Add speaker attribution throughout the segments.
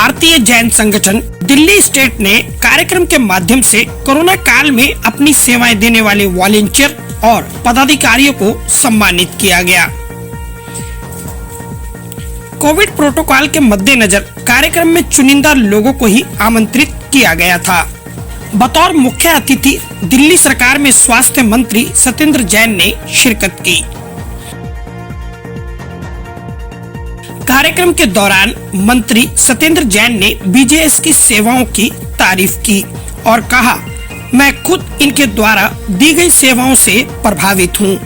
Speaker 1: भारतीय जैन संगठन दिल्ली स्टेट ने कार्यक्रम के माध्यम से कोरोना काल में अपनी सेवाएं देने वाले वॉलंटियर और पदाधिकारियों को सम्मानित किया गया। कोविड प्रोटोकॉल के मद्देनजर कार्यक्रम में चुनिंदा लोगों को ही आमंत्रित किया गया था। बतौर मुख्य अतिथि दिल्ली सरकार में स्वास्थ्य मंत्री सत्येंद्र जैन ने शिरकत की। कार्यक्रम के दौरान मंत्री सत्येंद्र जैन ने बीजेएस की सेवाओं की तारीफ की और कहा, मैं खुद इनके द्वारा दी गई सेवाओं से प्रभावित हूं।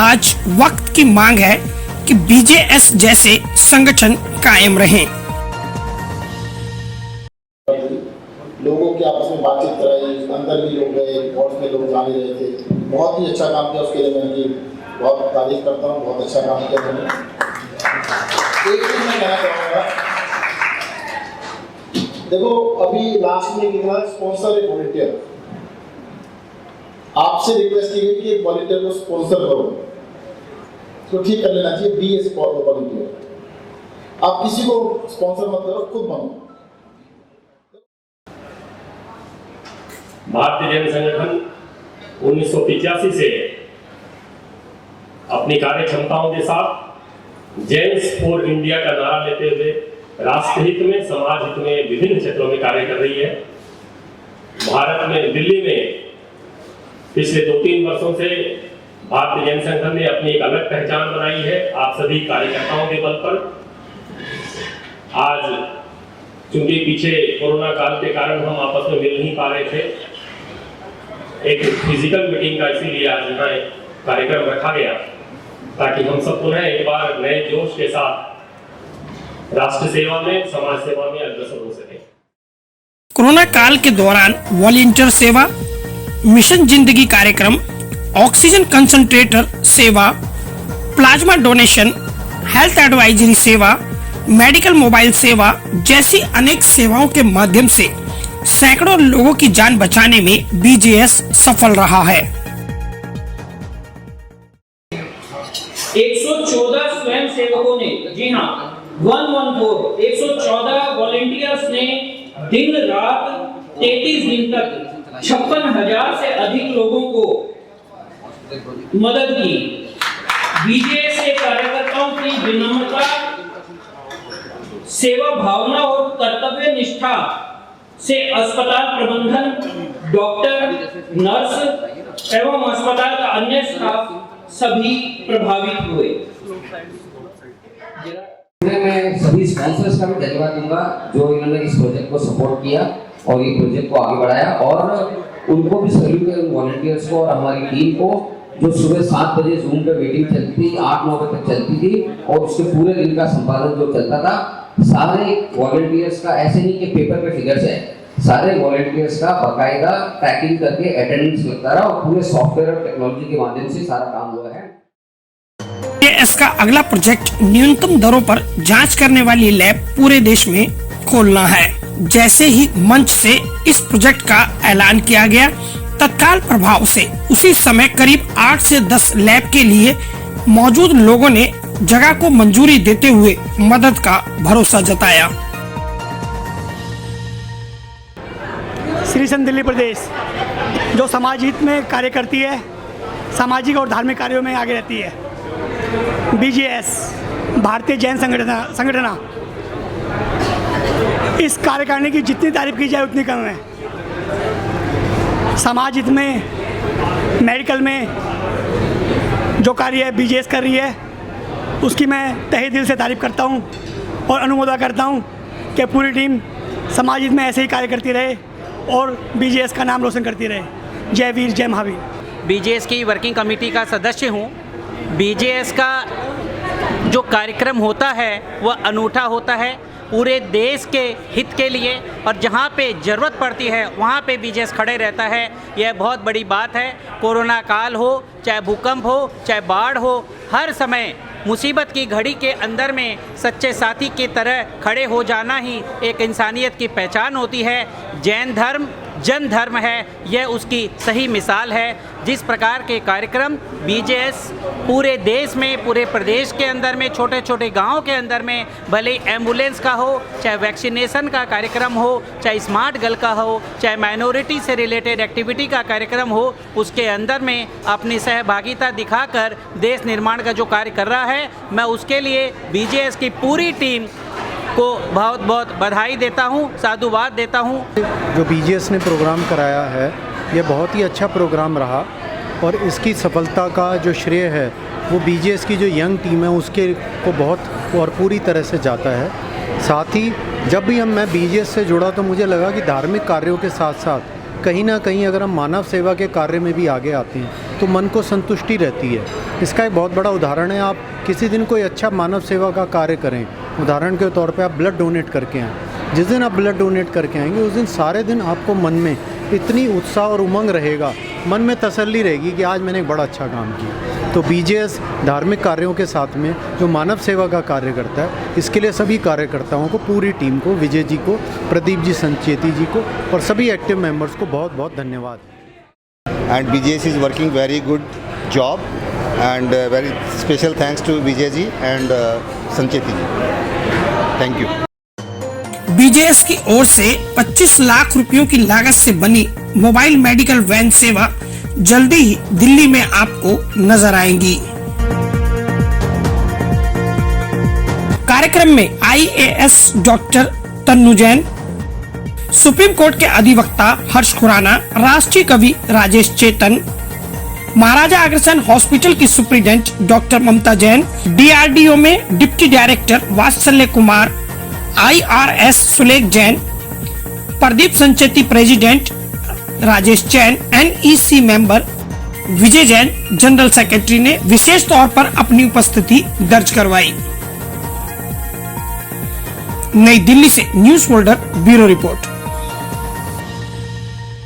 Speaker 1: आज वक्त की मांग है कि बीजेएस जैसे संगठन कायम रहें।
Speaker 2: लोगों की आपस में बातचीत कराई, अंदर भी लोग गए, बोर्ड में लोग जाने रहे थे। बहुत ही अच्छा काम किया, उसके लिए मैं इनकी बहुत तारीफ करता हूँ। बहुत अच्छा काम किया उन्होंने। एक चीज मैं कहना चाहूँगा, देखो अभी लास्ट में कितना स्पॉन्सर है वॉलंटियर, आपसे रिक्वेस्ट की गई कि वॉलंटियर को स्पॉन्सर करो, तो ठीक कर लेना चाहिए। बी एस वॉलंटियर, आप किसी को स्पॉन्सर मत करो, खुद बनो।
Speaker 3: भारतीय जैन संगठन 1985 से अपनी कार्य क्षमताओं के साथ जैन्स फॉर इंडिया का नारा लेते हुए राष्ट्र हित में, समाज हित में विभिन्न क्षेत्रों में कार्य कर रही है। भारत में, दिल्ली में पिछले 2-3 वर्षों से भारतीय जैन संगठन ने अपनी एक अलग पहचान बनाई है। आप सभी कार्यकर्ताओं के बल पर आज, चूंकि पीछे कोरोना काल के कारण हम आपस में मिल नहीं पा रहे थे, एक फिजिकल मीटिंग का इसीलिए आज यहाँ कार्यक्रम रखा गया ताकि हम सब पुनः एक बार नए जोश के साथ राष्ट्र सेवा में, समाज सेवा में अग्रसर हो सके।
Speaker 1: कोरोना काल के दौरान वॉलंटियर सेवा, मिशन जिंदगी कार्यक्रम, ऑक्सीजन कंसंट्रेटर सेवा, प्लाज्मा डोनेशन, हेल्थ एडवाइजरी सेवा, मेडिकल मोबाइल सेवा जैसी अनेक सेवाओं के माध्यम से सैकड़ों लोगों की जान बचाने में बीजेएस सफल रहा है।
Speaker 4: 114 स्वयं सेवकों ने, जी हाँ 114 वॉलंटियर्स ने दिन रात 33 दिन तक 56,000 से अधिक लोगों को मदद की। बीजेएस के कार्यकर्ताओं की विनम्रता, सेवा भावना और कर्तव्य निष्ठा से अस्पताल प्रबंधन, डॉक्टर, नर्स एवं अस्पताल का अन्य स्टाफ सभी प्रभावित हुए।
Speaker 5: मैं सभी स्पॉन्सर्स का भी धन्यवाद दूंगा जो इन्होंने इस प्रोजेक्ट को सपोर्ट किया और ये प्रोजेक्ट को आगे बढ़ाया, और उनको भी सैल्यूट है, वॉलंटियर्स को और हमारी टीम को जो सुबह 7 बजे जूम पे मीटिंग चलती थी, 8-9 बजे तक चलती थी और उसके पूरे दिन का संपादन जो चलता था, सारे वॉलंटियर्स का, ऐसे नहीं कि पेपर पे फिगर्स है, सारे वॉलंटियर्स का बाकायदा ट्रैकिंग करके अटेंडेंस लगता रहा और पूरे सॉफ्टवेयर और टेक्नोलॉजी के माध्यम से सारा काम हुआ है।
Speaker 1: इसका अगला प्रोजेक्ट न्यूनतम दरों पर जांच करने वाली लैब पूरे देश में खोलना है। जैसे ही मंच से इस प्रोजेक्ट का ऐलान किया गया, तत्काल प्रभाव से उसी समय करीब 8 से 10 लैब के लिए मौजूद लोगों ने जगह को मंजूरी देते हुए मदद का भरोसा जताया।
Speaker 6: श्री संघ दिल्ली प्रदेश जो समाज हित में कार्य करती है, सामाजिक और धार्मिक कार्यों में आगे रहती है। बीजेएस भारतीय जैन संगठन इस कार्यकारिणी की जितनी तारीफ की जाए उतनी कम है। समाज हित में, मेडिकल में जो कार्य बीजेएस कर रही है उसकी मैं तहे दिल से तारीफ करता हूं और अनुमोदन करता हूं कि पूरी टीम समाज हित में ऐसे ही कार्य करती रहे और बीजेएस का नाम रोशन करती रहे। जय वीर, जय महावीर।
Speaker 7: बीजेएस की वर्किंग कमेटी का सदस्य हूँ। बीजेएस का जो कार्यक्रम होता है वह अनूठा होता है, पूरे देश के हित के लिए, और जहाँ पे ज़रूरत पड़ती है वहाँ पे बीजेएस खड़े रहता है। यह बहुत बड़ी बात है। कोरोना काल हो, चाहे भूकंप हो, चाहे बाढ़ हो, हर समय मुसीबत की घड़ी के अंदर में सच्चे साथी की तरह खड़े हो जाना ही एक इंसानियत की पहचान होती है। जैन धर्म, जन धर्म है, यह उसकी सही मिसाल है। जिस प्रकार के कार्यक्रम बीजेएस पूरे देश में, पूरे प्रदेश के अंदर में, छोटे छोटे गांव के अंदर में, भले एम्बुलेंस का हो, चाहे वैक्सीनेशन का कार्यक्रम हो, चाहे स्मार्ट गर्ल का हो, चाहे माइनॉरिटी से रिलेटेड एक्टिविटी का कार्यक्रम हो, उसके अंदर में अपनी सहभागिता दिखाकर देश निर्माण का जो कार्य कर रहा है, मैं उसके लिए बीजेएस की पूरी टीम को बहुत बहुत बधाई देता हूं, साधुवाद देता हूं।
Speaker 8: जो बीजेएस ने प्रोग्राम कराया है, ये बहुत ही अच्छा प्रोग्राम रहा और इसकी सफलता का जो श्रेय है वो बीजेएस की जो यंग टीम है उसके को बहुत और पूरी तरह से जाता है। साथ ही जब भी मैं बीजेएस से जुड़ा तो मुझे लगा कि धार्मिक कार्यों के साथ साथ कहीं ना कहीं अगर हम मानव सेवा के कार्य में भी आगे आते हैं तो मन को संतुष्टि रहती है। इसका एक बहुत बड़ा उदाहरण है, आप किसी दिन कोई अच्छा मानव सेवा का कार्य करें, उदाहरण के तौर पे आप ब्लड डोनेट करके आएँ। जिस दिन आप ब्लड डोनेट करके आएंगे उस दिन सारे दिन आपको मन में इतनी उत्साह और उमंग रहेगा, मन में तसल्ली रहेगी कि आज मैंने एक बड़ा अच्छा काम किया। तो बीजेएस धार्मिक कार्यों के साथ में जो मानव सेवा का कार्य करता है, इसके लिए सभी कार्यकर्ताओं को, पूरी टीम को, विजय जी को, प्रदीप जी संचेती जी को और सभी एक्टिव मेंबर्स को बहुत बहुत धन्यवाद।
Speaker 9: And BJS is working very good job and very special thanks to Vijay ji and Sancheti ji. Thank you.
Speaker 1: BJS की ओर से 25 लाख रुपयों की लागत से बनी मोबाइल मेडिकल वैन सेवा जल्दी ही दिल्ली में आपको नजर आएंगी। कार्यक्रम में IAS doctor Tannu Jain, supreme court के अधिवक्ता हर्ष खुराना, राष्ट्रीय कवि राजेश चेतन, महाराजा अग्रसेन हॉस्पिटल की superintendent doctor Mamta Jain, DRDO में deputy director Vatsalya Kumar, IRS Sulekh Jain, Pradeep Sancheti president, Rajesh Jain NEC member, Vijay Jain general secretary ने विशेष तौर पर अपनी उपस्थिति दर्ज करवाई। नई दिल्ली से न्यूज फोल्डर ब्यूरो रिपोर्ट।